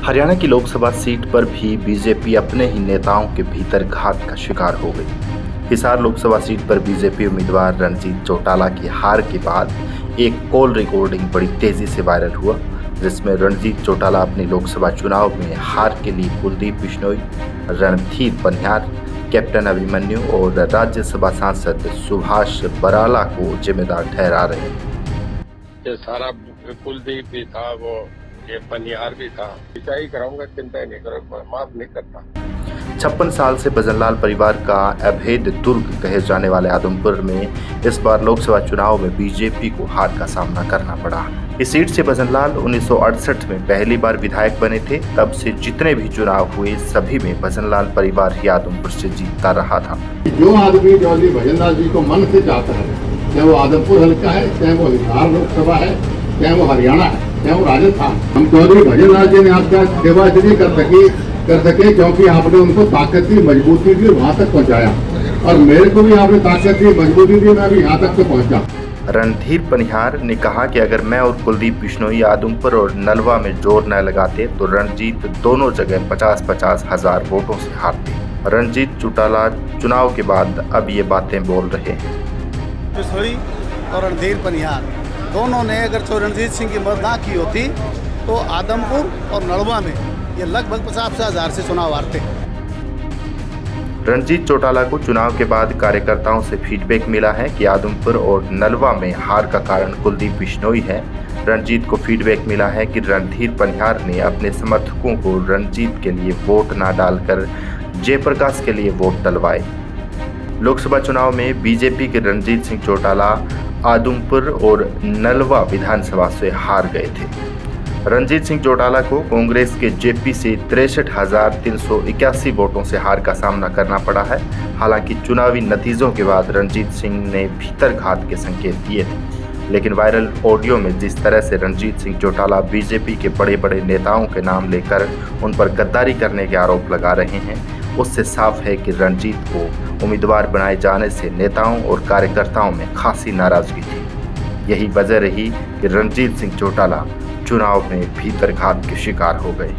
हरियाणा की लोकसभा सीट पर भी बीजेपी अपने ही नेताओं के भीतर घात का शिकार हो गई। हिसार लोकसभा सीट पर बीजेपी उम्मीदवार रणजीत चौटाला की हार के बाद एक कॉल रिकॉर्डिंग बड़ी तेजी से वायरल हुआ, जिसमें रणजीत चौटाला अपनी लोकसभा चुनाव में हार के लिए कुलदीप बिश्नोई, रणधीर पनियार, कैप्टन अभिमन्यु और राज्यसभा सांसद सुभाष बराला को जिम्मेदार ठहरा रहे हैं। ये सारा कुलदीप भी था, वो ये पनियार भी था। सिंचाई कराऊंगा, चिंता नहीं करो, माफ नहीं करता। 56 साल से भजनलाल परिवार का अभेद दुर्ग कहे जाने वाले आदमपुर में इस बार लोकसभा चुनाव में बीजेपी को हार का सामना करना पड़ा। इस सीट से भजनलाल 1968 में पहली बार विधायक बने थे। तब से जितने भी चुनाव हुए सभी में भजनलाल परिवार ही आदमपुर से जीतता रहा था। जो आदमी जौली भजनलाल जी को मन से चाहता है, चाहे वो आदमपुर हल्का है, चाहे वो हिसार लोकसभा है, चाहे वो हरियाणा है, चाहे वो राजस्थान, हम चौधरी भजनलाल जी ने आपका सेवा इसलिए कर सके क्योंकि आपने उनको ताकत दी, मजबूती दी, वहाँ तक पहुँचाया। और मेरे को भी आपने ताकत दी, मजबूती दी, मैं भी यहाँ तक तो पहुँचा। रणधीर पनियार ने कहा कि अगर मैं और कुलदीप बिश्नोई आदमपुर और नलवा में जोर न लगाते तो रणजीत दोनों जगह 50-50 हजार वोटों से हारते। रणजीत चौटाला चुनाव के बाद अब ये बातें बोल रहे हैं। बिश्नोई और रणधीर पनियार दोनों ने अगर रणजीत सिंह की मदद ना की होती तो आदमपुर और नलवा में ये लगभग 50 हजार से चुनाव हारते। रणजीत चौटाला को चुनाव के बाद कार्यकर्ताओं से फीडबैक मिला है कि आदमपुर और नलवा में हार का कारण कुलदीप बिश्नोई है। रणजीत को फीडबैक मिला है कि रणधीर पनियार ने अपने समर्थकों को रणजीत के लिए वोट न डालकर जयप्रकाश के लिए वोट डलवाए। लोकसभा चुनाव में बीजेपी के रणजीत सिंह चौटाला आदमपुर और नलवा विधानसभा से हार गए थे। रणजीत सिंह चौटाला को कांग्रेस के जेपी से 63,381 वोटों से हार का सामना करना पड़ा है। हालांकि चुनावी नतीजों के बाद रणजीत सिंह ने भीतर घात के संकेत दिए थे, लेकिन वायरल ऑडियो में जिस तरह से रणजीत सिंह चौटाला बीजेपी के बड़े बड़े नेताओं के नाम लेकर उन पर गद्दारी करने के आरोप लगा रहे हैं, उससे साफ है कि रणजीत को उम्मीदवार बनाए जाने से नेताओं और कार्यकर्ताओं में खासी नाराजगी थी। यही वजह रही कि रणजीत सिंह चौटाला चुनाव में भीतर घात के शिकार हो गए।